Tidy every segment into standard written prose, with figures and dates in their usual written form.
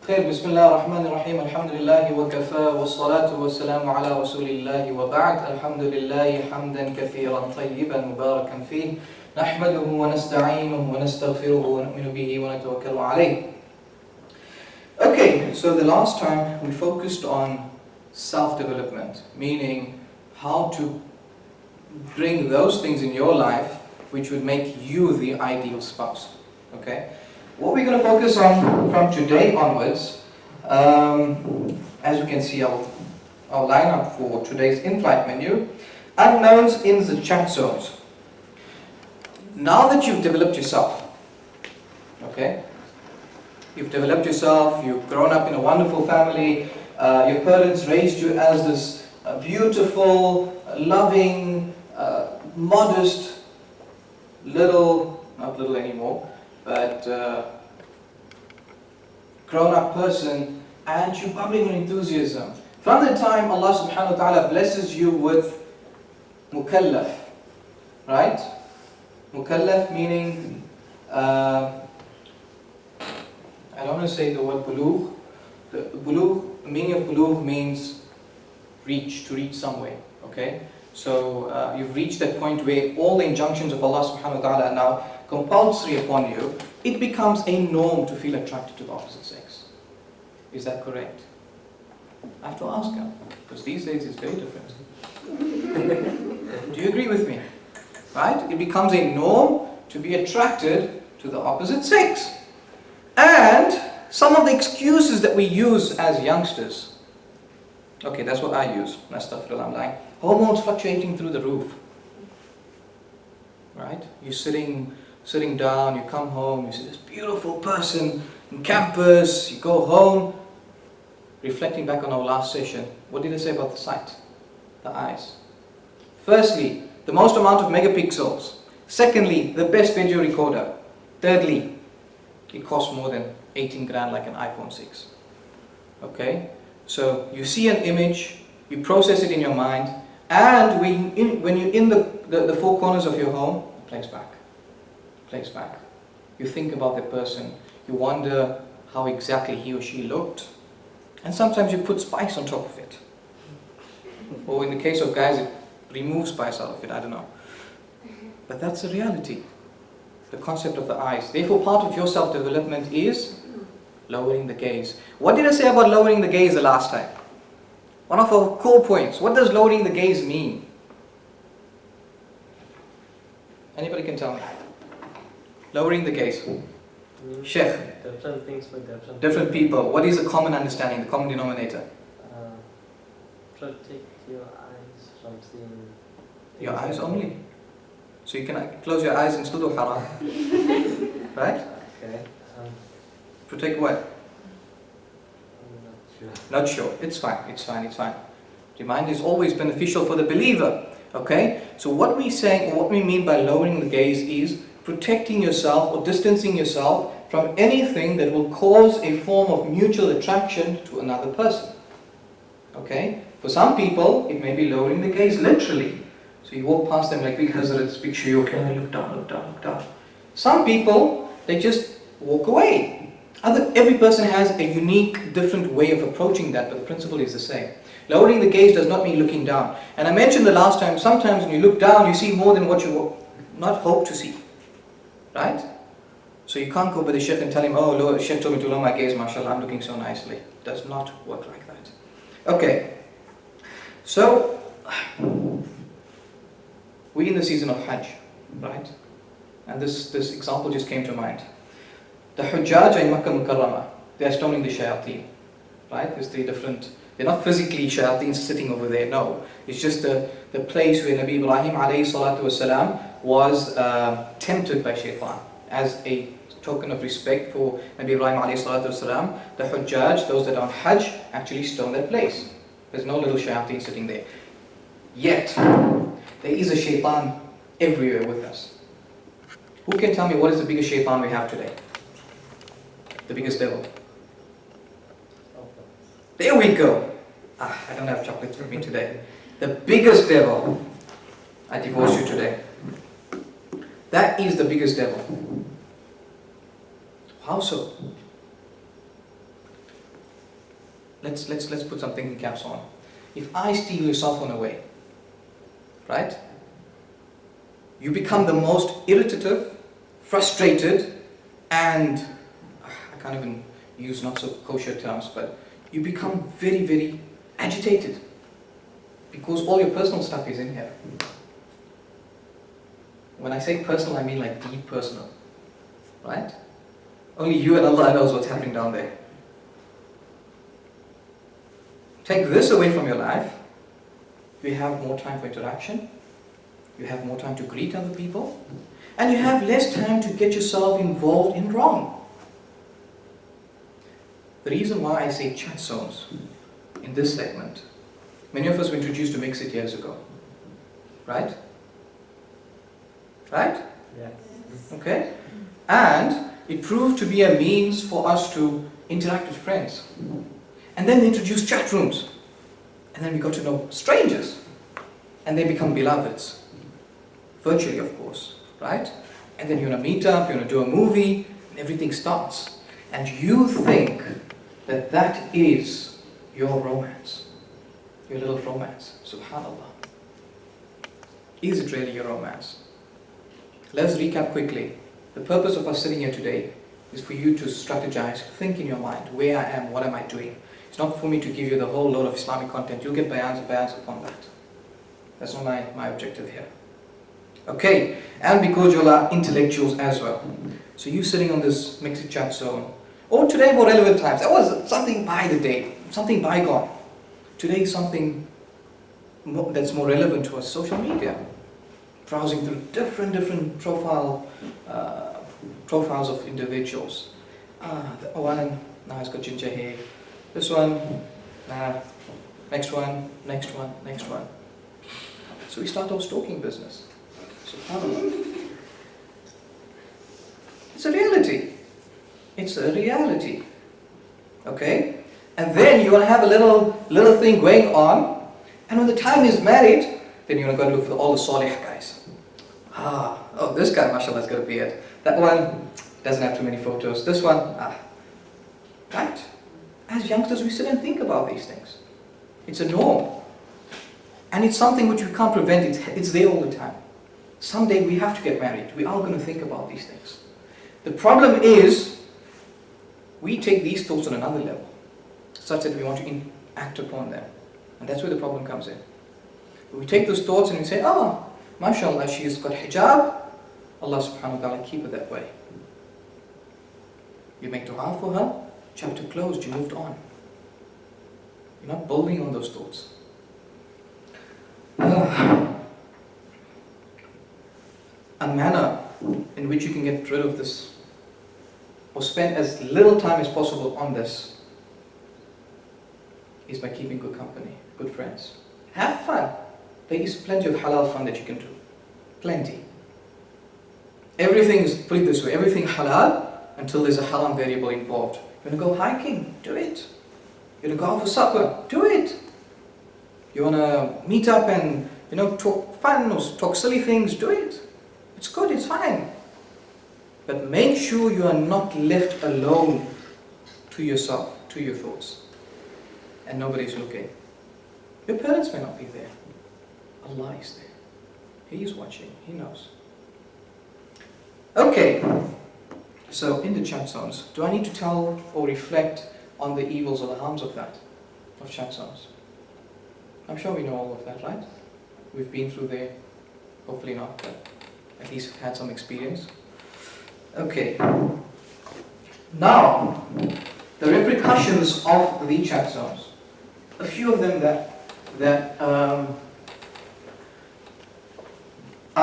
خير بسم الله الرحمن الرحيم الحمد لله وكفى والصلاة والسلام على رسول الله وبعد الحمد لله حمدا كثيرا طيبا مباركا فيه نحمده ونستعينه ونستغفره ونؤمن به ونتوكل عليه. Okay, so the last time we focused on self-development, meaning how to bring those things in your life which would make you the ideal spouse. Okay? What we're going to focus on from today onwards, as you can see our lineup for today's in-flight menu, unknowns in the chat zones. Now that you've developed yourself, okay, you've developed yourself, you've grown up in a wonderful family, your parents raised you as this beautiful, loving, modest, not little anymore, but grown-up person, and you're bubbling with enthusiasm. From the time Allah subhanahu wa ta'ala blesses you with mukallaf, right? Mukallaf meaning, I don't want to say the word bulugh. The meaning of bulugh means to reach somewhere, okay? So you've reached that point where all the injunctions of Allah subhanahu wa ta'ala are now compulsory upon you. It becomes a norm to feel attracted to the opposite sex. Is that correct? I have to ask him, because these days it's very different. Do you agree with me? Right? It becomes a norm to be attracted to the opposite sex. And some of the excuses that we use as youngsters, okay, that's what I use. Astaghfirullah, I'm lying. Hormones fluctuating through the roof. Right? You're sitting down, you come home, you see this beautiful person on campus, you go home. Reflecting back on our last session, what did I say about the sight? The eyes. Firstly, the most amount of megapixels. Secondly, the best video recorder. Thirdly, it costs more than 18 grand like an iPhone 6. Okay? So you see an image, you process it in your mind, and when you're in the four corners of your home, it plays back. You think about the person, you wonder how exactly he or she looked, and sometimes you put spice on top of it. Or in the case of guys, it removes spice out of it, I don't know. But that's the reality, the concept of the eyes. Therefore, part of your self-development is lowering the gaze. What did I say about lowering the gaze the last time? One of our core points. What does lowering the gaze mean? Anybody can tell me. Lowering the gaze. Shiek. Different things for different people. What is the common understanding, the common denominator? Protect your eyes from seeing. Your eyes only. So you can close your eyes and still do haram. Right? Okay. Protect what? I'm Not sure. It's fine. The mind is always beneficial for the believer. Okay? So what we're saying, or what we mean by lowering the gaze is protecting yourself or distancing yourself from anything that will cause a form of mutual attraction to another person. Okay? For some people, it may be lowering the gaze literally. So you walk past them like big hazards, big shiok, and look down. Some people, they just walk away. Every person has a unique, different way of approaching that, but the principle is the same. Lowering the gaze does not mean looking down. And I mentioned the last time, sometimes when you look down, you see more than what you not hope to see. Right? So you can't go by the Shiek and tell him, oh, Lord, Shiek told me to lower my gaze, mashallah, I'm looking so nicely. It does not work like that. Okay. So, we're in the season of Hajj, right? And this example just came to mind. The Hujjaj in Makkah Mukarramah, they are stoning the shayateen, right? There's three different, they're not physically shayateen sitting over there, no. It's just the place where Nabi Ibrahim alayhi salatu wasalam was tempted by shaitan. As a token of respect for Nabi Ibrahim alayhi salatu wasalam, the Hujjaj, those that are on Hajj, actually stone that place. There's no little shayateen sitting there. Yet, there is a shaitan everywhere with us. Who can tell me what is the biggest shaitan we have today? The biggest devil. There we go. I don't have chocolates for me today. The biggest devil. I divorce you today. That is the biggest devil. How so? let's put some thinking caps on. If I steal your cell phone away, right? You become the most irritative, frustrated, and I can't even use not so kosher terms, but you become very, very agitated because all your personal stuff is in here. When I say personal, I mean like deep personal, right? Only you and Allah knows what's happening down there. Take this away from your life, you have more time for interaction, you have more time to greet other people, and you have less time to get yourself involved in wrong. The reason why I say chat zones in this segment, many of us were introduced to Mixit years ago, right? Right? Yes. Okay? And it proved to be a means for us to interact with friends. And then they introduced chat rooms. And then we got to know strangers. And they become beloveds. Virtually, of course. Right? And then you want to meet up, you want to do a movie, and everything starts. And you think that that is your romance. Your little romance. Subhanallah. Is it really your romance? Let's recap quickly. The purpose of us sitting here today is for you to strategize, think in your mind, where I am, what am I doing. It's not for me to give you the whole load of Islamic content. You'll get bayans upon that. That's not my objective here. Okay, and because you are intellectuals as well. So you sitting on this mixed chat zone, or today more relevant times, that was something by the day, something bygone. Today is something that's more relevant to us, social media. Browsing through different profiles of individuals. The one, now he's got ginger hair. This one, next one. So we start our stalking business. SubhanAllah. It's a reality. It's a reality. Okay? And then you want to have a little thing going on, and when the time is married, then you're going to go look for all the salih guys. Oh, this guy, mashallah, has got a beard. That one doesn't have too many photos. This one, right? As youngsters, we sit and think about these things. It's a norm. And it's something which we can't prevent. It's there all the time. Someday we have to get married. We are going to think about these things. The problem is, we take these thoughts on another level, such that we want to act upon them. And that's where the problem comes in. We take those thoughts and we say, mashallah, she's got hijab. Allah subhanahu wa ta'ala keep her that way. You make dua for her, chapter closed, you moved on. You're not building on those thoughts. A manner in which you can get rid of this, or spend as little time as possible on this, is by keeping good company, good friends. Have fun. There is plenty of halal fun that you can do. Plenty. Everything is, put it this way, everything halal until there's a haram variable involved. You want to go hiking? Do it. You want to go out for supper? Do it. You want to meet up and, talk fun or talk silly things? Do it. It's good, it's fine. But make sure you are not left alone to yourself, to your thoughts. And nobody's looking. Your parents may not be there. Allah is there. He is watching. He knows. Okay. So in the chat zones, do I need to tell or reflect on the evils or the harms of that? Of chat zones? I'm sure we know all of that, right? We've been through there. Hopefully not, but at least had some experience. Okay. Now, the repercussions of the chat zones. A few of them that are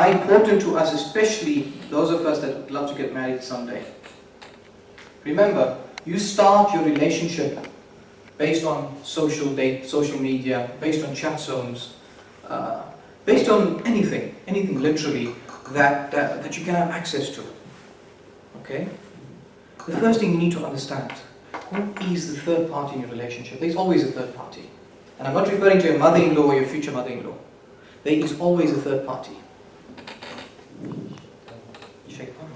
important to us, especially those of us that would love to get married someday. Remember, you start your relationship based on social media, based on chat zones, based on anything literally that you can have access to. Okay? The first thing you need to understand, who is the third party in your relationship? There's always a third party. And I'm not referring to your mother-in-law or your future mother-in-law. There is always a third party. Shaitan.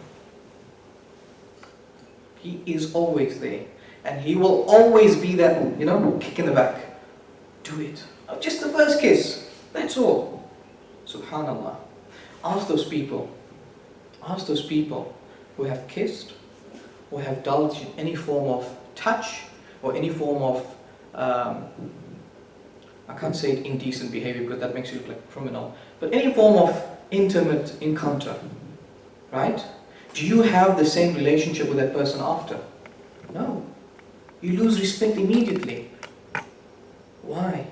He is always there. And he will always be that, kick in the back. Do it. Just the first kiss. That's all. Subhanallah. Ask those people who have kissed or have indulged in any form of touch or any form of, I can't say indecent behavior because that makes you look like a criminal, but any form of intimate encounter, right? Do you have the same relationship with that person after? No. You lose respect immediately. Why?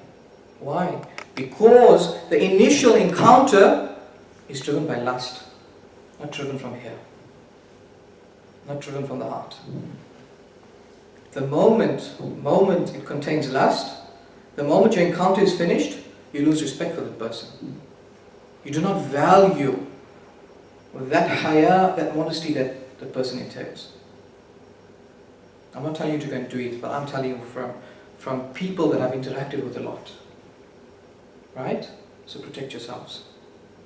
Why? Because the initial encounter is driven by lust, not driven from here, not driven from the heart. The moment it contains lust, the moment your encounter is finished, you lose respect for that person. You do not value that haya, that modesty that the person entails. I'm not telling you to go and do it, but I'm telling you from people that I've interacted with a lot. Right? So protect yourselves.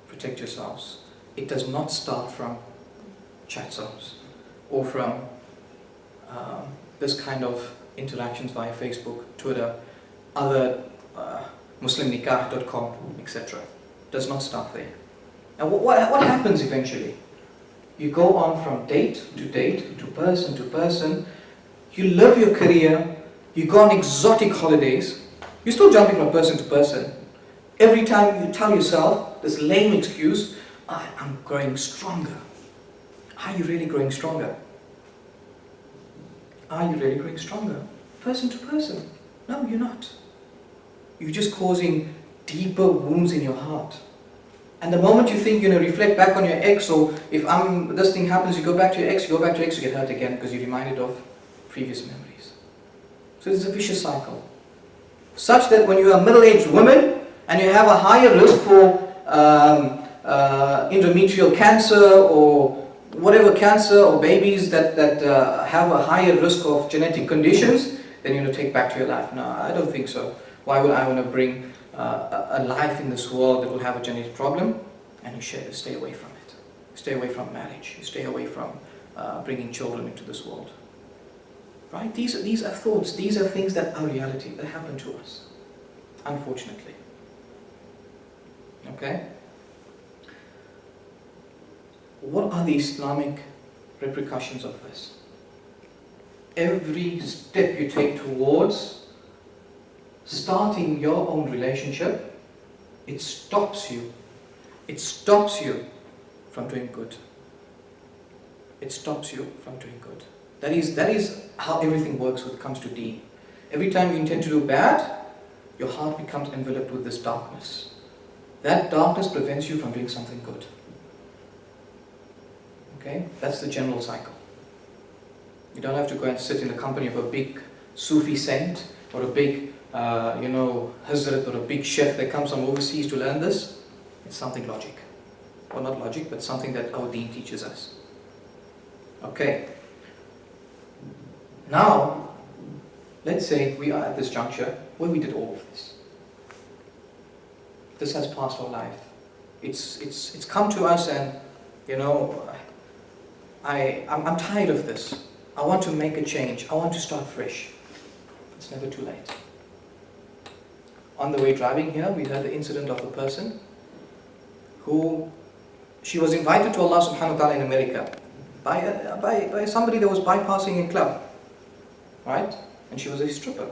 Protect yourselves. It does not start from chat zones or from this kind of interactions via Facebook, Twitter, other muslimnikkah.com, etc. Does not start there. And what happens eventually? You go on from date, to person. You live your career, you go on exotic holidays, you're still jumping from person to person. Every time you tell yourself this lame excuse, I'm growing stronger. Are you really growing stronger? Are you really growing stronger? Person to person. No, you're not. You're just causing deeper wounds in your heart. And the moment you think you're going to reflect back on your ex, or if this thing happens, you go back to your ex, you get hurt again because you're reminded of previous memories. So it's a vicious cycle. Such that when you are a middle-aged woman and you have a higher risk for endometrial cancer or whatever cancer, or babies that have a higher risk of genetic conditions, then you're going to take back to your life. No, I don't think so. Why would I want to bring a life in this world that will have a genetic problem? And you stay away from it. Stay away from marriage. You stay away from bringing children into this world. Right? These are thoughts. These are things that are reality, that happen to us, unfortunately. Okay? What are the Islamic repercussions of this? Every step you take towards starting your own relationship, it stops you. It stops you from doing good. It stops you from doing good. That is how everything works when it comes to deen. Every time you intend to do bad, your heart becomes enveloped with this darkness. That darkness prevents you from doing something good. Okay? That's the general cycle. You don't have to go and sit in the company of a big Sufi saint or a big, Hazrat or a big chef that comes from overseas to learn this. It's something logic. Well, not logic, but something that our deen teaches us. Okay. Now, let's say we are at this juncture where we did all of this. This has passed our life. It's come to us, and I'm tired of this. I want to make a change. I want to start fresh. It's never too late. On the way driving here, we heard the incident of a person who, she was invited to Allah subhanahu wa ta'ala in America by somebody that was bypassing a club, right? And she was a stripper.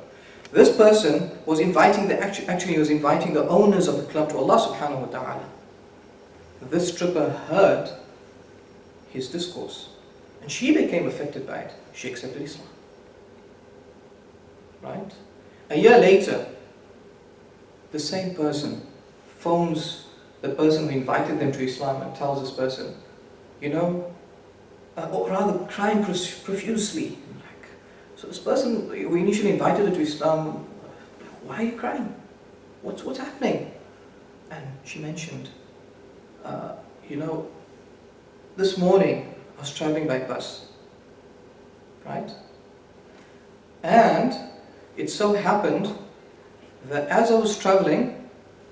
This person was inviting the owners of the club to Allah subhanahu wa ta'ala. This stripper heard his discourse, and she became affected by it. She accepted Islam. Right? A year later, the same person phones the person who invited them to Islam and tells this person, or rather crying profusely. So this person, we initially invited her to Islam, why are you crying? What's happening? And she mentioned, this morning I was traveling by bus, right? And it so happened that as I was traveling,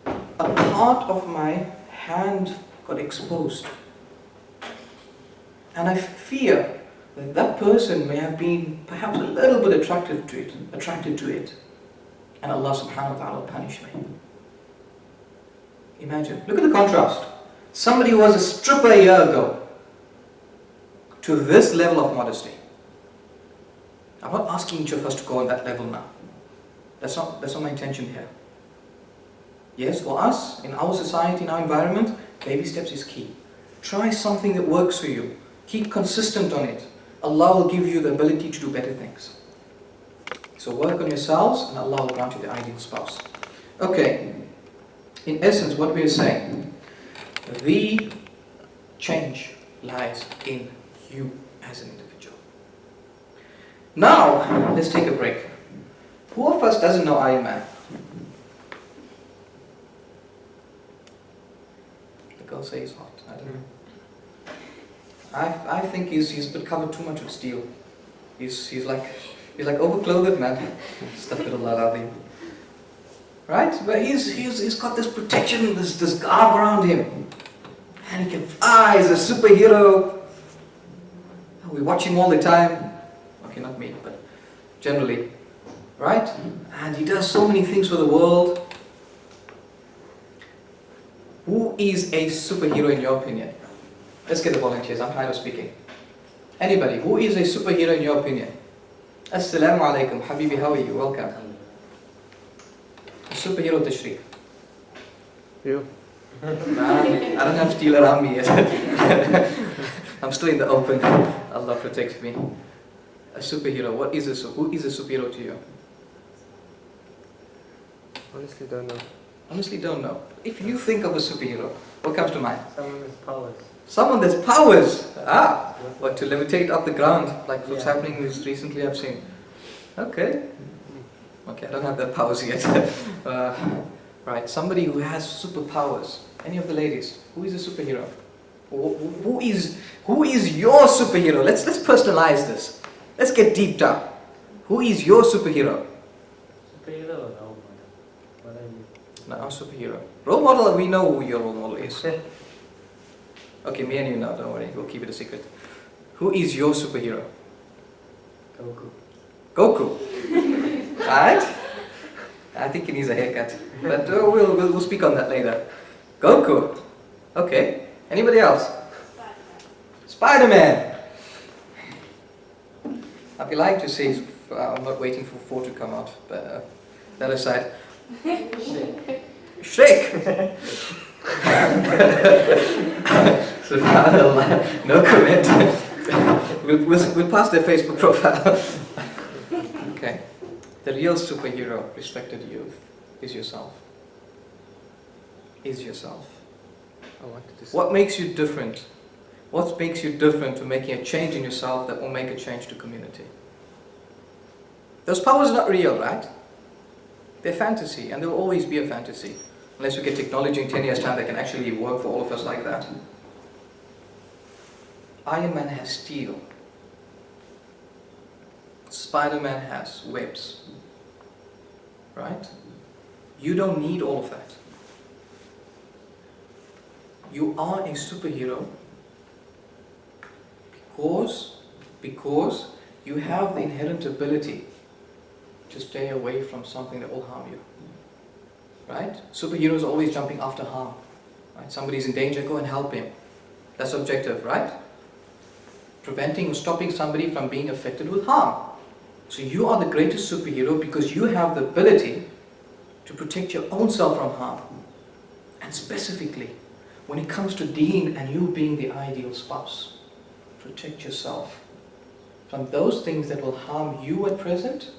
a part of my hand got exposed. And I fear that person may have been perhaps a little bit attracted to it, and Allah subhanahu wa ta'ala will punish me. Imagine, look at the contrast. Somebody who was a stripper a year ago to this level of modesty. I'm not asking each of us to go on that level now. That's not my intention here. Yes, for us, in our society, in our environment, baby steps is key. Try something that works for you. Keep consistent on it. Allah will give you the ability to do better things. So work on yourselves and Allah will grant you the ideal spouse. Okay, in essence what we are saying, the change lies in you as an individual. Now, let's take a break. Who of us doesn't know Iron Man? The girls say he's hot. I don't know. I think he's been covered too much with steel. He's like overclothed, man. Astaghfirullah. Right? But he's got this protection, this garb around him. And he can fly, he's a superhero. We watch him all the time. Okay, not me, but generally. Right? And he does so many things for the world. Who is a superhero in your opinion? Let's get the volunteers, I'm tired of speaking. Anybody, who is a superhero in your opinion? Assalamu alaikum, Habibi, how are you? Welcome. A superhero Tashriq. You. I don't have steel around me yet. I'm still in the open. Allah protects me. A superhero, who is a superhero to you? Honestly don't know. Honestly don't know. If you think of a superhero, what comes to mind? Someone with powers. Someone that's powers. What, to levitate up the ground, like what's happening recently I've seen. Okay, I don't have that powers yet. Right, somebody who has superpowers. Any of the ladies, who is a superhero? Who is your superhero? Let's personalize this. Let's get deep down. Who is your superhero? Superhero or role model? What are you? No, superhero. Role model, we know who your role model is. Okay, me and you know, don't worry, we'll keep it a secret. Who is your superhero? Goku. Goku. Right? I think he needs a haircut. But we'll speak on that later. Goku. Okay. Anybody else? Spider-Man. I'd be lying to say I'm not waiting for 4 to come out, but that aside. Shiek. Subhanallah. No comment. We'll pass their Facebook profile. Okay. The real superhero, respected youth, is yourself. Is yourself. What makes you different? What makes you different to making a change in yourself that will make a change to community? Those powers are not real, right? They're fantasy, and there will always be a fantasy. Unless we get technology in 10 years' time that can actually work for all of us like that. Iron Man has steel. Spider-Man has webs. Right? You don't need all of that. You are a superhero because you have the inherent ability to stay away from something that will harm you. Right? Superheroes are always jumping after harm. Right? Somebody's in danger, go and help him. That's objective, right? Preventing or stopping somebody from being affected with harm. So you are the greatest superhero because you have the ability to protect your own self from harm. And specifically, when it comes to Deen and you being the ideal spouse, protect yourself from those things that will harm you at present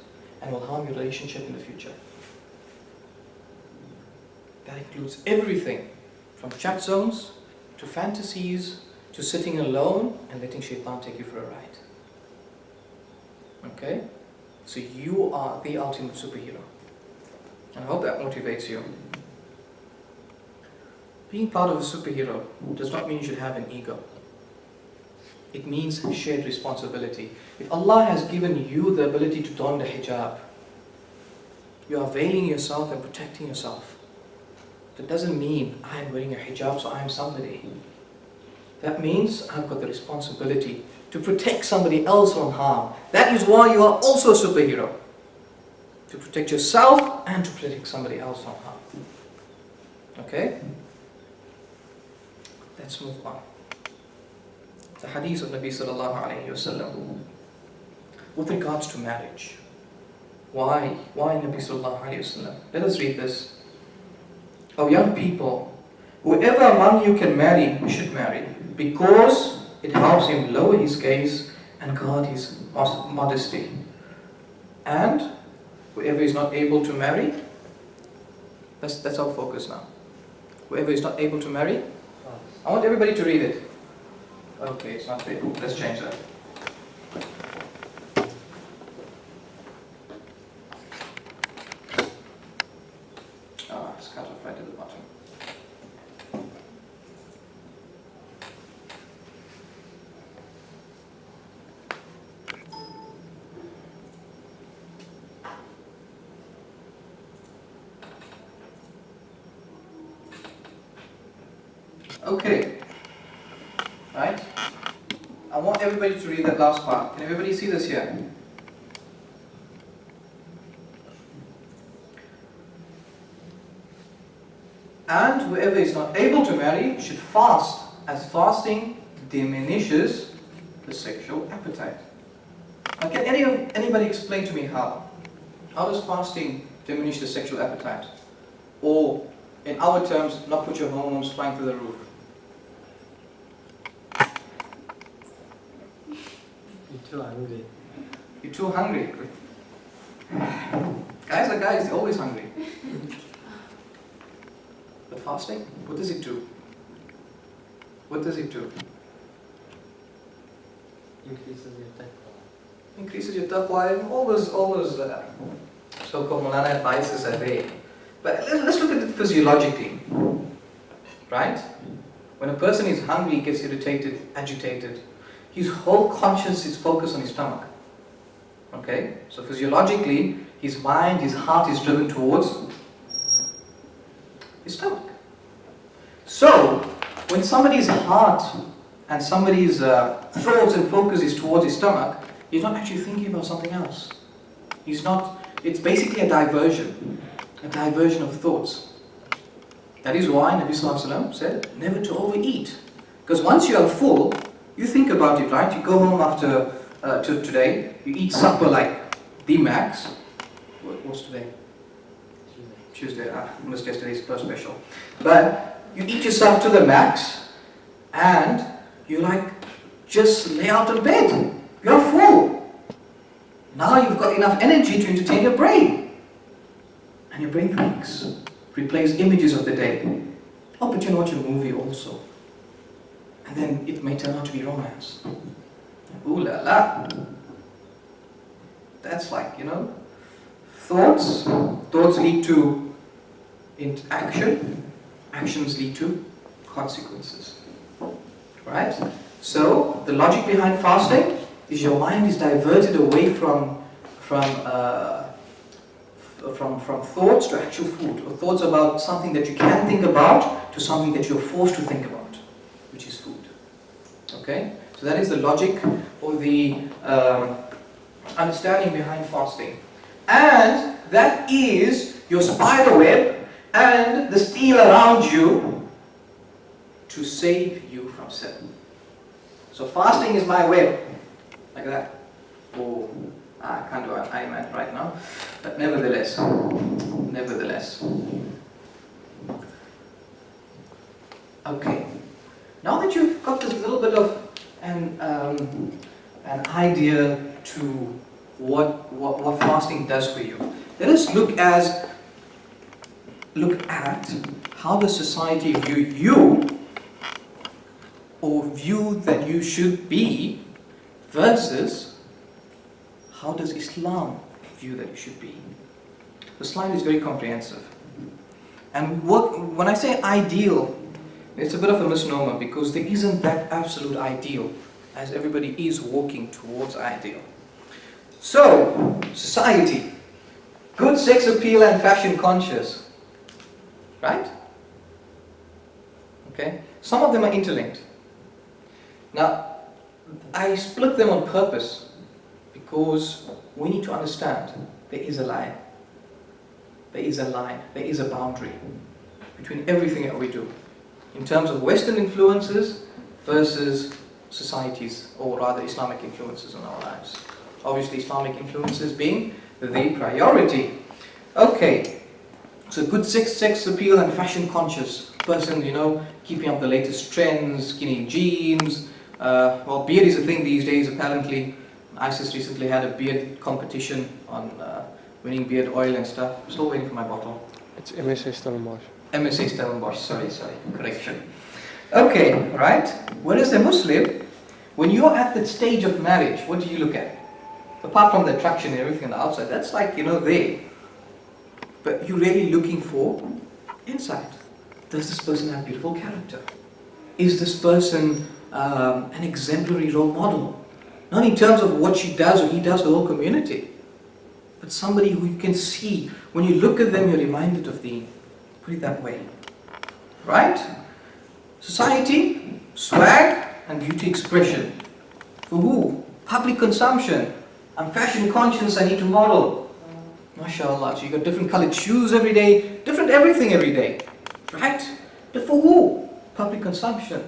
and will harm your relationship in the future. That includes everything from chat zones to fantasies to sitting alone and letting shaitan take you for a ride. Okay? So you are the ultimate superhero. And I hope that motivates you. Being part of a superhero does not mean you should have an ego. It means shared responsibility. If Allah has given you the ability to don the hijab, you are veiling yourself and protecting yourself. That doesn't mean I'm wearing a hijab so I'm somebody. That means I've got the responsibility to protect somebody else from harm. That is why you are also a superhero. To protect yourself and to protect somebody else from harm. Okay? Let's move on. The hadith of Nabi sallallahu alayhi wasallam with regards to marriage. Why Nabi sallallahu alayhi wasallam? Let us read this. O young people, whoever among you can marry, should marry, because it helps him lower his gaze and guard his modesty. And whoever is not able to marry, that's our focus now. Whoever is not able to marry, I want everybody to read it. Okay, it's not there. Let's change that. It's cut off right at the bottom. Okay. Right? I want everybody to read that last part. Can everybody see this here? And whoever is not able to marry should fast, as fasting diminishes the sexual appetite. Now, can anybody explain to me how? How does fasting diminish the sexual appetite? Or, in our terms, not put your hormones flying through the roof? You're too hungry. You're too hungry. Guys are guys, they're always hungry. But fasting, what does it do? What does it do? Increases your taqwa. Increases your taqwa, and all those so-called Mulana advices are there. But let's look at it physiologically. Right? When a person is hungry, gets irritated, agitated, his whole conscience is focused on his stomach. Okay? So physiologically, his mind, his heart is driven towards his stomach. So, when somebody's heart and somebody's thoughts and focus is towards his stomach, he's not actually thinking about something else. It's basically a diversion of thoughts. That is why Nabi Sallallahu Alaihi Wasallam said, never to overeat. Because once you are full, you think about it, right? You go home after today, you eat supper like the max. What's today? Tuesday. Missed yesterday's first special. But you eat yourself to the max, and you just lay out of bed. You're full. Now you've got enough energy to entertain your brain. And your brain thinks, replays images of the day. Oh, but you watch a movie also. And then it may turn out to be romance. Ooh la la. That's thoughts lead to action, actions lead to consequences. Right? So, the logic behind fasting is your mind is diverted away from thoughts to actual food, or thoughts about something that you can think about to something that you're forced to think about, which is food. Okay? So that is the logic or the understanding behind fasting. And that is your spider web and the steel around you to save you from sin. So fasting is my web, like that. Oh, I can't do an iMac right now, but nevertheless. Okay, now that you've got this little bit of an idea to what fasting does for you, let us look at how the society view you, or view that you should be, versus how does Islam view that you should be. The slide is very comprehensive. And when I say ideal, it's a bit of a misnomer, because there isn't that absolute ideal, as everybody is walking towards ideal. So, society, good sex appeal and fashion conscious, right? Okay, some of them are interlinked. Now, I split them on purpose because we need to understand there is a line. There is a line, there is a boundary between everything that we do in terms of Western influences versus societies, or rather Islamic influences on our lives. Obviously Islamic influences being the priority. Okay, so good sex appeal and fashion conscious person, keeping up the latest trends, skinny jeans. Well, beard is a thing these days apparently. ISIS recently had a beard competition on winning beard oil and stuff. I'm still waiting for my bottle. It's MSA Stellenbosch. MSA Stellenbosch, sorry, correction. Okay, right. Whereas a Muslim, when you're at that stage of marriage, what do you look at? Apart from the attraction and everything on the outside, that's like, there. But you're really looking for inside. Does this person have beautiful character? Is this person an exemplary role model? Not in terms of what she does or he does for the whole community, but somebody who you can see, when you look at them, you're reminded of Deen. Put it that way. Right? Society, swag, and beauty expression. For who? Public consumption. I'm fashion conscious, I need to model. MashaAllah, so you got different colored shoes every day, different everything every day. Right? But for who? Public consumption.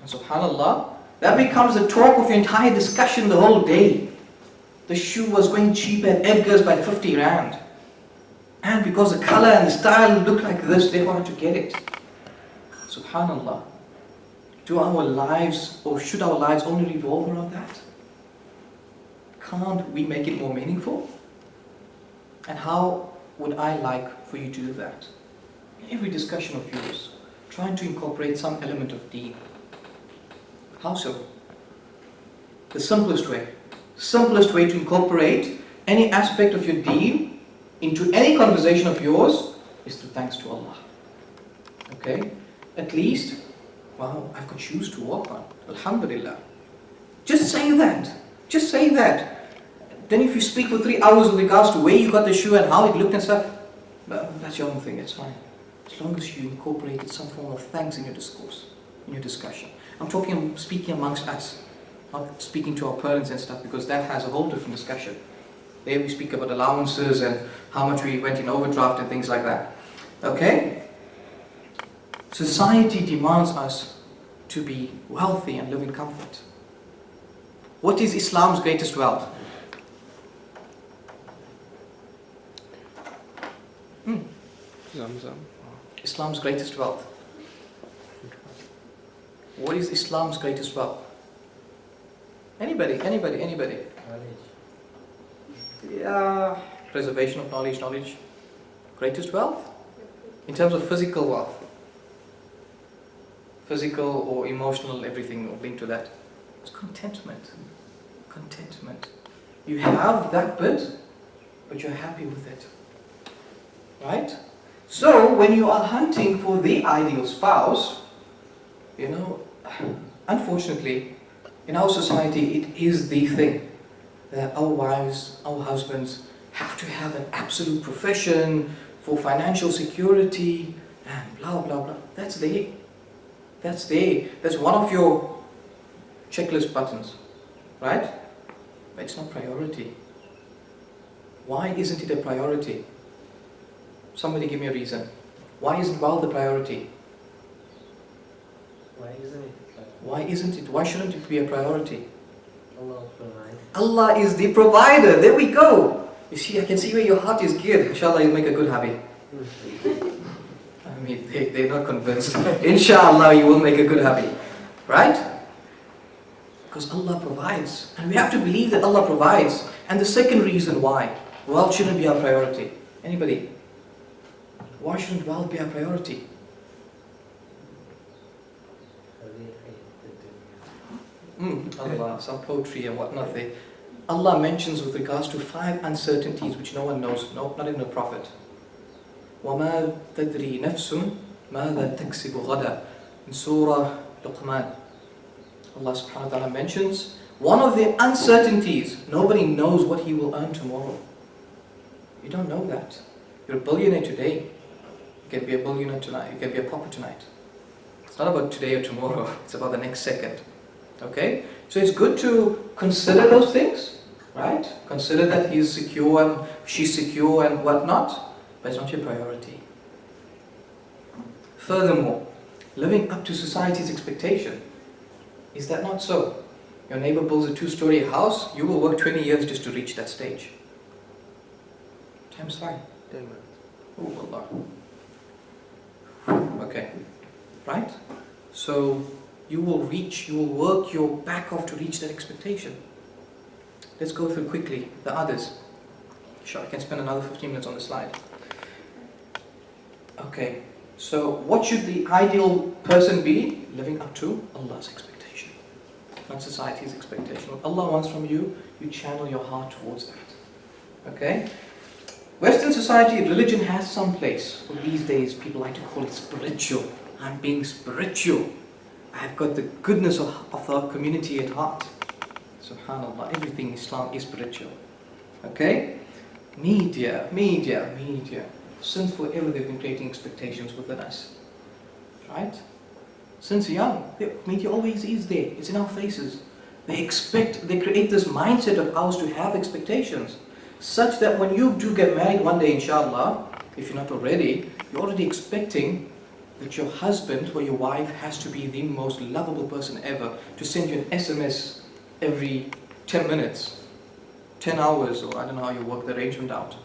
And subhanAllah, that becomes the talk of your entire discussion the whole day. The shoe was going cheap at Edgar's by 50 rand. And because the color and the style looked like this, they wanted to get it. Subhanallah. Do our lives, or should our lives only revolve around that? Can't we make it more meaningful? And how would I like for you to do that? In every discussion of yours, trying to incorporate some element of Deen. How so? The simplest way. Simplest way to incorporate any aspect of your Deen into any conversation of yours is through thanks to Allah. Okay? At least, wow, I've got shoes to walk on. Alhamdulillah. Just say that. Just say that. Then if you speak for 3 hours with regards to where you got the shoe and how it looked and stuff, well, that's your own thing, it's fine. As long as you incorporated some form of thanks in your discourse, in your discussion. I'm speaking amongst us, not speaking to our parents and stuff, because that has a whole different discussion. There we speak about allowances and how much we went in overdraft and things like that. Okay? Society demands us to be wealthy and live in comfort. What is Islam's greatest wealth? Zamzam. Islam's greatest wealth. What is Islam's greatest wealth? Anybody? Knowledge. Yeah. Preservation of knowledge. Greatest wealth? In terms of physical wealth. Physical or emotional, everything linked to that. It's contentment. Contentment. You have that bit, but you're happy with it. Right? So, when you are hunting for the ideal spouse, unfortunately, in our society, it is the thing that our wives, our husbands have to have an absolute profession for financial security and blah, blah, blah. That's there. That's there. That's one of your checklist buttons, right? But it's not priority. Why isn't it a priority? Somebody give me a reason. Why isn't wealth the priority? Why isn't it? Why isn't it? Why shouldn't it be a priority? Allah provides. Allah is the provider. There we go. You see, I can see where your heart is geared. Inshallah, you'll make a good hubby. I mean, they're not convinced. Inshallah, you will make a good hubby. Right? Because Allah provides. And we have to believe that Allah provides. And the second reason why wealth shouldn't be our priority. Anybody? Why shouldn't wealth be our priority? Allah, some poetry and whatnot there. Allah mentions with regards to 5 uncertainties which no one knows, no, not even a prophet. وَمَا تَدْرِي نَفْسٌ مَاذَا تَكْسِبُ غَدًا in Surah Luqman. Allah subhanahu wa ta'ala mentions one of the uncertainties, nobody knows what he will earn tomorrow. You don't know that. You're a billionaire today. You can be a billionaire tonight. You can be a pauper tonight. It's not about today or tomorrow, it's about the next second. Okay? So it's good to consider those things, right? Consider that he is secure and she's secure and whatnot, but it's not your priority. Furthermore, living up to society's expectation. Is that not so? Your neighbor builds a 2-story house, you will work 20 years just to reach that stage. Time's fine. 10 minutes. Oh, Allah. Okay. Right? So you will work your back off to reach that expectation. Let's go through quickly the others. Sure, I can spend another 15 minutes on the slide. Okay. So what should the ideal person be? Living up to Allah's expectation, not society's expectation. What Allah wants from you, you channel your heart towards that. Okay? Western society, religion has some place. Well, these days people like to call it spiritual. I'm being spiritual. I've got the goodness of our community at heart. Subhanallah, everything in Islam is spiritual. Okay? Media. Since forever they've been creating expectations within us. Right? Since young, media always is there. It's in our faces. They create this mindset of ours to have expectations. Such that when you do get married one day, inshallah, if you're not already, you're already expecting that your husband or your wife has to be the most lovable person ever, to send you an SMS every 10 minutes, 10 hours, or I don't know how you work the arrangement out.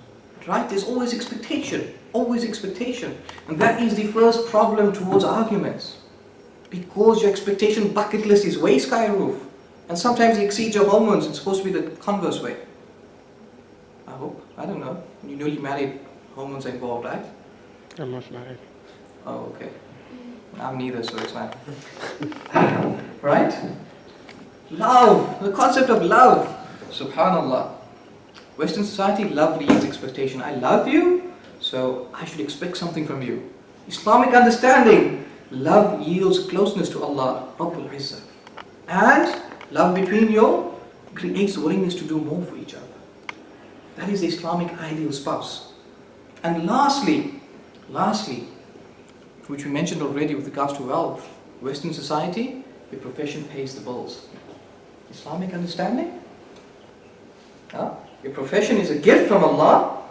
Right? There's always expectation. And that is the first problem towards arguments. Because your expectation bucket list is way sky roof. And sometimes it exceeds your hormones. It's supposed to be the converse way. I hope. I don't know. When you're newly married, hormones are involved, right? I'm not married. Oh, okay. I'm neither, so it's fine. Right? Love. The concept of love. Subhanallah. Western society, love leads expectation. I love you, so I should expect something from you. Islamic understanding. Love yields closeness to Allah, Rabbul Izzah. And love between you creates willingness to do more for each other. That is the Islamic ideal spouse. And lastly, which we mentioned already with regards to wealth, Western society, your profession pays the bills. Islamic understanding? Your profession is a gift from Allah,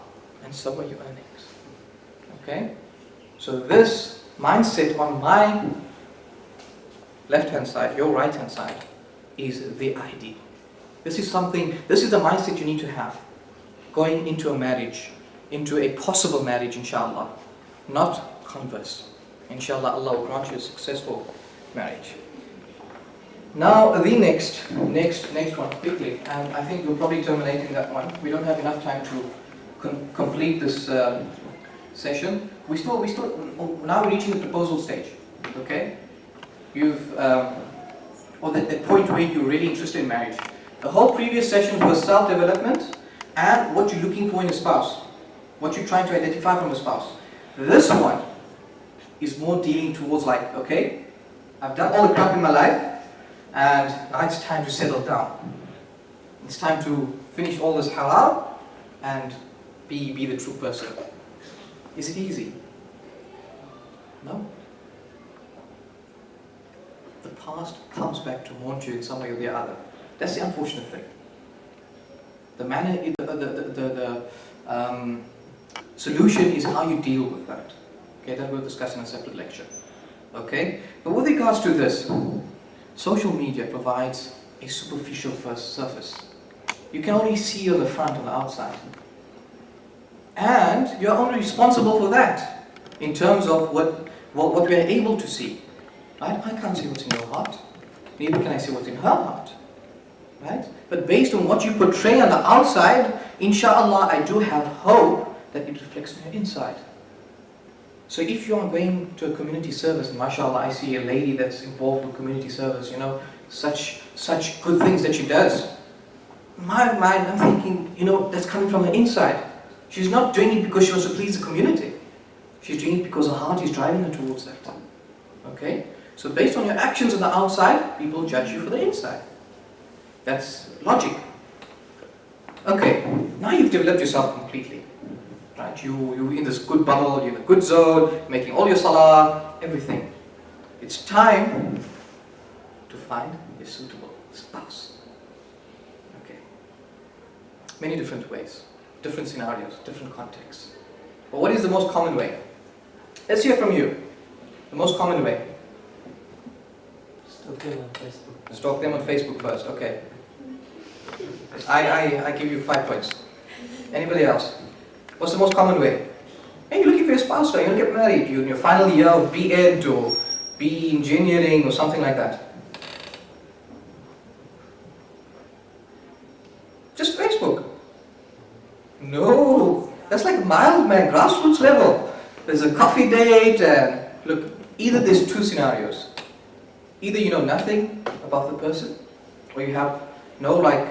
and so are your earnings. Okay? So this mindset on my left-hand side, your right-hand side, is the ideal. This is the mindset you need to have going into a marriage, into a possible marriage, inshallah. Not converse. Inshallah, Allah will grant you a successful marriage. Now the next one, quickly, and I think we're probably terminating that one. We don't have enough time to complete this session. Now we're reaching the proposal stage. Okay, or the point where you're really interested in marriage. The whole previous sessions was self-development and what you're looking for in a spouse, what you're trying to identify from a spouse. This one is more dealing towards like, okay, I've done all the crap in my life. And now it's time to settle down. It's time to finish all this halal and be the true person. Is it easy? No. The past comes back to haunt you in some way or the other. That's the unfortunate thing. The solution is how you deal with that. Okay, that we'll discuss in a separate lecture. Okay, but with regards to this, social media provides a superficial first surface. You can only see on the front and the outside. And you're only responsible for that in terms of what we're able to see. Right? I can't see what's in your heart. Neither can I see what's in her heart. Right? But based on what you portray on the outside, inshallah, I do have hope that it reflects on your inside. So if you are going to a community service, and mashallah, I see a lady that's involved with community service, such good things that she does. In my mind, I'm thinking, that's coming from the inside. She's not doing it because she wants to please the community. She's doing it because her heart is driving her towards that. Okay? So based on your actions on the outside, people judge you for the inside. That's logic. Okay, now you've developed yourself completely. Right? You're in this good bubble, you're in a good zone, making all your salah, everything. It's time to find a suitable spouse. Okay. Many different ways, different scenarios, different contexts. But what is the most common way? Let's hear from you. The most common way. Stalk them on Facebook. Stalk them on Facebook first, okay. I give you 5 points. Anybody else? What's the most common way? Hey, you're looking for your spouse now, you're going to get married. You're in your final year of B.Ed or B engineering or something like that. Just Facebook. No, that's like mild, man, grassroots level. There's a coffee date and look, either there's 2 scenarios. Either you know nothing about the person, or you have no like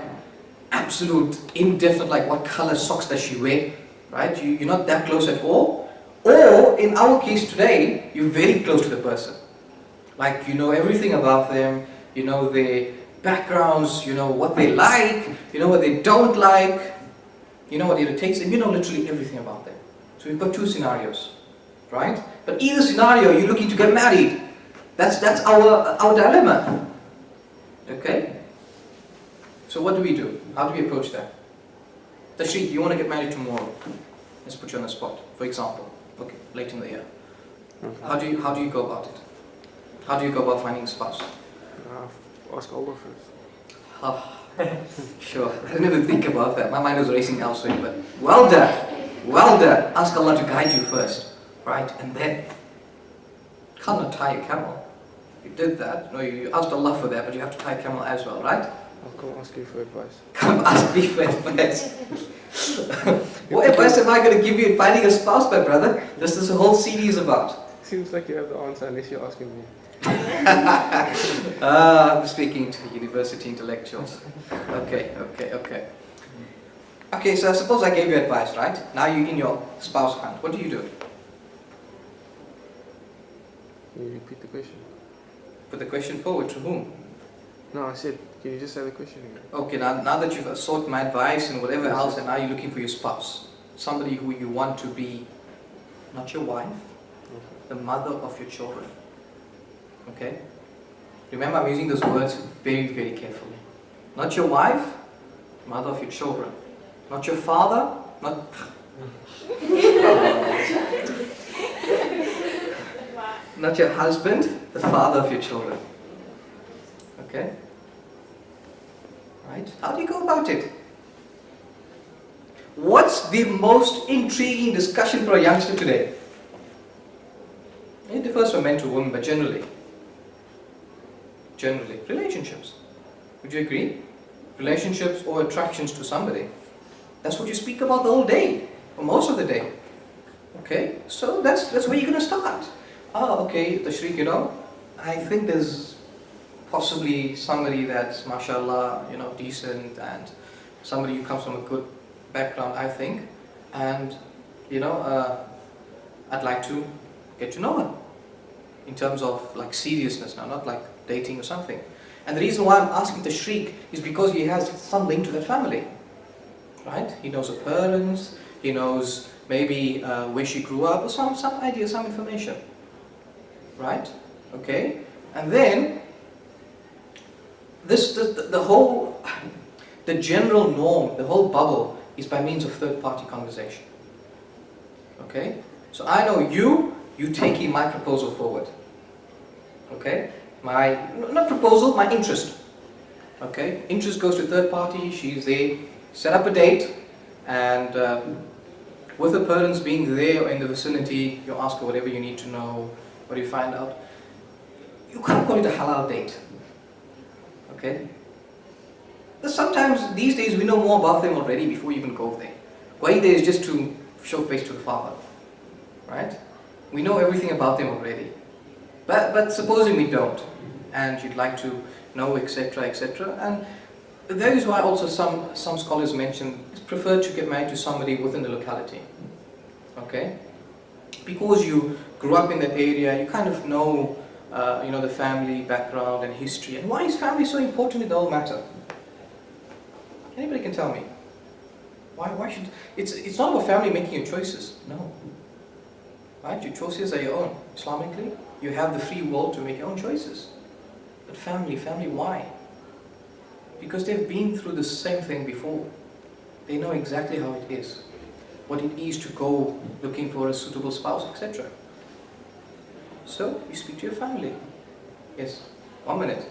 absolute indefinite like what color socks does she wear, right? You're not that close at all. Or in our case today, you're very close to the person. Like you know everything about them, you know their backgrounds, you know what they like, you know what they don't like, you know what irritates them, you know literally everything about them. So we've got 2 scenarios, right? But either scenario, you're looking to get married. That's our dilemma. Okay? So what do we do? How do we approach that? Shiek, you want to get married tomorrow. Let's put you on the spot, for example. Okay, late in the year. Okay. How do you go about it? How do you go about finding a spouse? Ask Allah first. Oh, sure. I didn't even think about that. My mind was racing elsewhere, but well done. Well done. Ask Allah to guide you first, right? And then, cannot tie a camel. You did that. No, you asked Allah for that, but you have to tie a camel as well, right? I'll come ask you for advice. Come ask me for advice. What advice am I going to give you in finding a spouse, my brother? This is the whole series about. Seems like you have the answer unless you're asking me. I'm speaking to university intellectuals. Okay. Okay, so suppose I gave you advice, right? Now you're in your spouse hunt. What do? Can you repeat the question? Put the question forward to whom? No, I said, can you just say the question again? Okay, now that you've sought my advice and whatever else, and now you're looking for your spouse. Somebody who you want to be, not your wife, the mother of your children. Okay? Remember, I'm using those words very, very carefully. Not your wife, mother of your children. Not your father, not your husband, the father of your children. Okay? Right? How do you go about it? What's the most intriguing discussion for a youngster today? It differs from men to women, but generally, relationships. Would you agree? Relationships or attractions to somebody. That's what you speak about the whole day, or most of the day. Okay? So that's where you're going to start. Okay, Shiek, I think there's possibly somebody that's, mashallah, decent, and somebody who comes from a good background, I think. And, I'd like to get to know her. In terms of like seriousness now, not like dating or something. And the reason why I'm asking the Shiek is because he has some link to that family. Right? He knows her parents, he knows maybe where she grew up, or some idea, some information. Right? Okay? And then, the general norm, the whole bubble, is by means of third-party conversation. Okay? So I know you taking my proposal forward. Okay? Not proposal, my interest. Okay? Interest goes to third party, she's there, set up a date, and with her parents being there or in the vicinity, you ask her whatever you need to know, what do you find out. You can't call it a halal date. Okay? But sometimes, these days, we know more about them already before you even go there. Going there is just to show face to the father. Right? We know everything about them already. But supposing we don't, and you'd like to know, etc., etc., and that is why also some scholars mention it's preferred to get married to somebody within the locality. Okay? Because you grew up in that area, you kind of know, the family background and history. And why is family so important in the whole matter? Anybody can tell me? Why should it's not about family making your choices. No. Right? Your choices are your own. Islamically, You have the free will to make your own choices. But family, why? Because they've been through the same thing before. They know exactly how it is. What it is to go looking for a suitable spouse, etc. So, you speak to your family. Yes, 1 minute.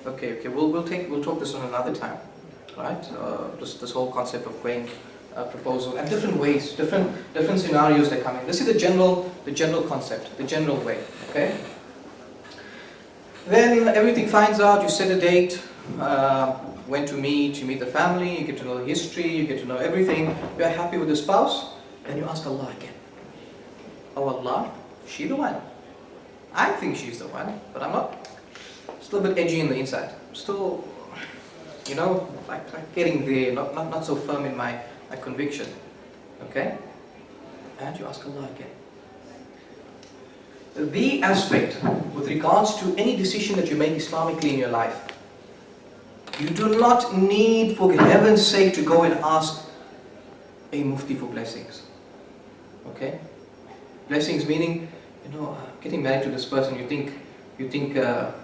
Okay, we'll talk this on another time. Right? This whole concept of going proposal and different ways, different scenarios that come in. This is the general concept, the general way. Okay. Then everything finds out. You set a date. When to meet. You meet the family. You get to know the history. You get to know everything. You are happy with the spouse. Then you ask Allah again. Oh Allah, she the one? I think she's the one, but I'm not. Still a bit edgy in the inside. Still, like getting there. Not so firm in my conviction. Okay? And you ask Allah again. The aspect with regards to any decision that you make Islamically in your life, you do not need, for heaven's sake, to go and ask a mufti for blessings. Okay? Blessings meaning, getting married to this person, you think there'll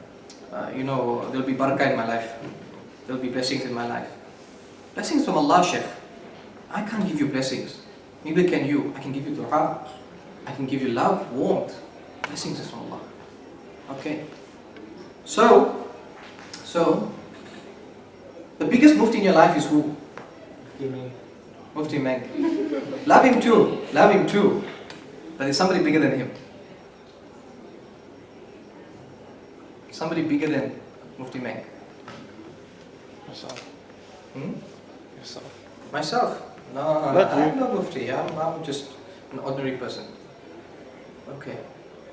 be barakah in my life. There'll be blessings in my life. Blessings from Allah, Sheikh. I can't give you blessings. Neither can you. I can give you dua. I can give you love, warmth. Blessings is from Allah. Okay. So, the biggest mufti in your life is who? Mufti Menk. Love him too. But there's somebody bigger than him. Somebody bigger than Mufti Menk. Yourself. Yourself. Myself? No, I'm not Mufti. I'm just an ordinary person. Okay.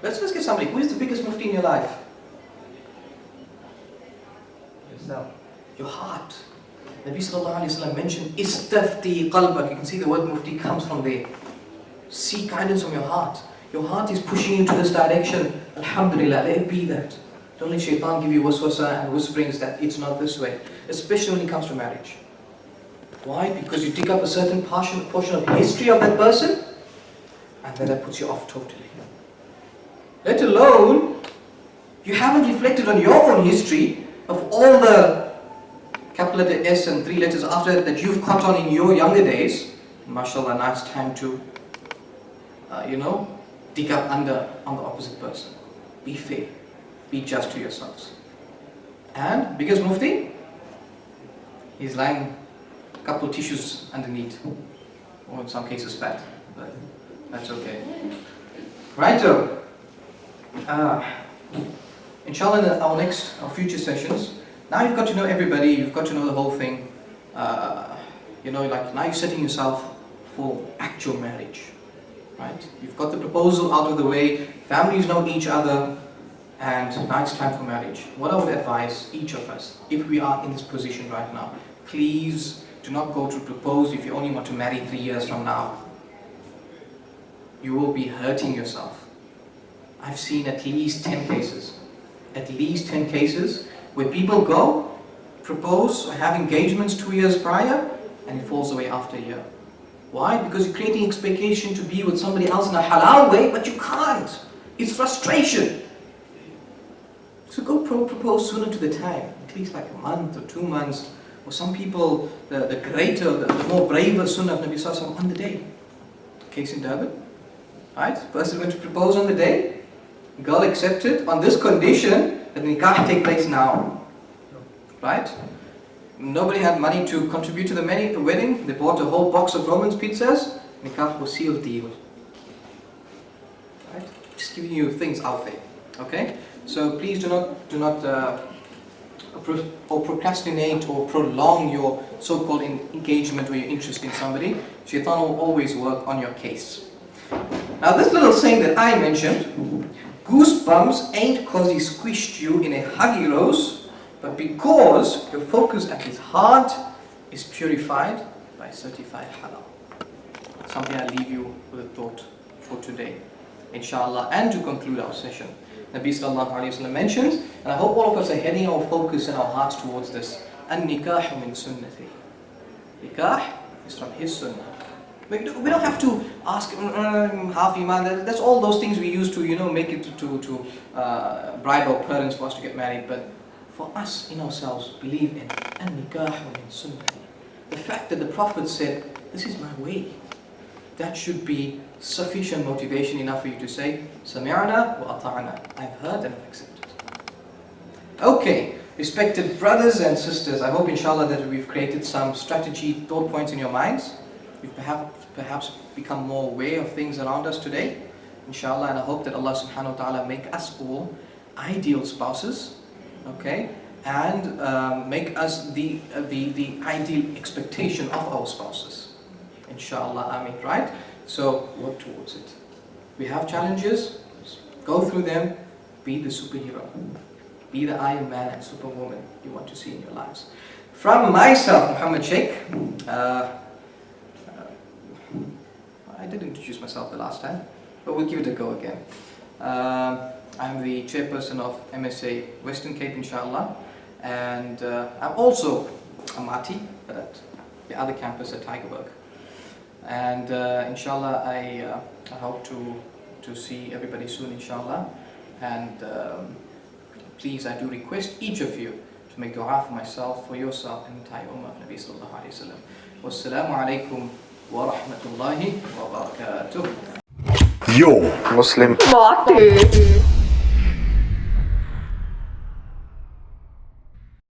Let's get somebody. Who is the biggest Mufti in your life? Yourself. Your heart. Nabi sallallahu alayhi wa sallam mentioned istafti qalbak. You can see the word Mufti comes from there. Seek guidance from your heart. Your heart is pushing you to this direction. Alhamdulillah, let it be that. Don't let shaitan give you waswasa and whisperings that it's not this way. Especially when it comes to marriage. Why? Because you dig up a certain portion of history of that person, and then that puts you off totally. Let alone, you haven't reflected on your own history of all the capital letter S and 3 letters after that you've caught on in your younger days. MashaAllah, now it's time to, dig up on the opposite person. Be fair. Be just to yourselves. And biggest mufti, he's lying a couple of tissues underneath, or in some cases fat, but that's okay. Righto. Inshallah, in our future sessions, now you've got to know everybody, you've got to know the whole thing. Now you're setting yourself for actual marriage, right? You've got the proposal out of the way, families know each other, and now it's time for marriage. What I would advise each of us, if we are in this position right now, please do not go to propose if you only want to marry 3 years from now. You will be hurting yourself. I've seen at least 10 cases where people go, propose, or have engagements 2 years prior, and it falls away after a year. Why? Because you're creating expectation to be with somebody else in a halal way, but you can't. It's frustration. So go propose sooner to the time, at least like a month or 2 months, or some people, the more braver sunnah of Nabi Sallallahu Alaihi Wasallam on the day. Case in Durban, right? Person went to propose on the day, girl accepted on this condition that Nikkah take place now, right? Nobody had money to contribute to the wedding. They bought a whole box of Roman's pizzas. Nikkah was sealed deal. Right? Just giving you things out there. Okay? So please do not procrastinate or prolong your so-called engagement or your interest in somebody. Shaitan will always work on your case. Now this little saying that I mentioned, goosebumps ain't cause he squished you in a huggy rose, but because your focus at his heart is purified by certified halal. Something I leave you with a thought for today, inshallah, and to conclude our session. Nabi sallallahu alayhi wa sallam mentions, and I hope all of us are heading our focus and our hearts towards this. An-nikah min sunnati. Nikah is from his sunnah. We don't have to ask half iman. That's all those things we use to make it to bribe our parents for us to get married. But for us in ourselves, believe in Nikkah min sunnati. The fact that the Prophet said, "This is my way," that should be sufficient motivation enough for you to say, "Sami'na wa ata'na." I've heard and I've accepted. Okay, respected brothers and sisters, I hope inshallah that we've created some strategy, thought points in your minds. You've perhaps become more aware of things around us today, inshallah, and I hope that Allah subhanahu wa ta'ala make us all ideal spouses, okay, and make us the ideal expectation of our spouses. Inshallah, Ameen, right? So work towards it. We have challenges, go through them, be the superhero. Be the Iron Man and Superwoman you want to see in your lives. From myself, Muhammad Shiek, I did introduce myself the last time, but we'll give it a go again. I'm the chairperson of MSA Western Cape, inshallah, and I'm also a Mati at the other campus at Tygerberg. And inshallah, I hope to see everybody soon, inshallah. And please, I do request each of you to make dua for myself, for yourself, and the entire ummah of Nabi sallallahu alayhi wa sallam. Wassalamu alaikum wa rahmatullahi wa barakatuh. Yo, Muslim. Bỏ từ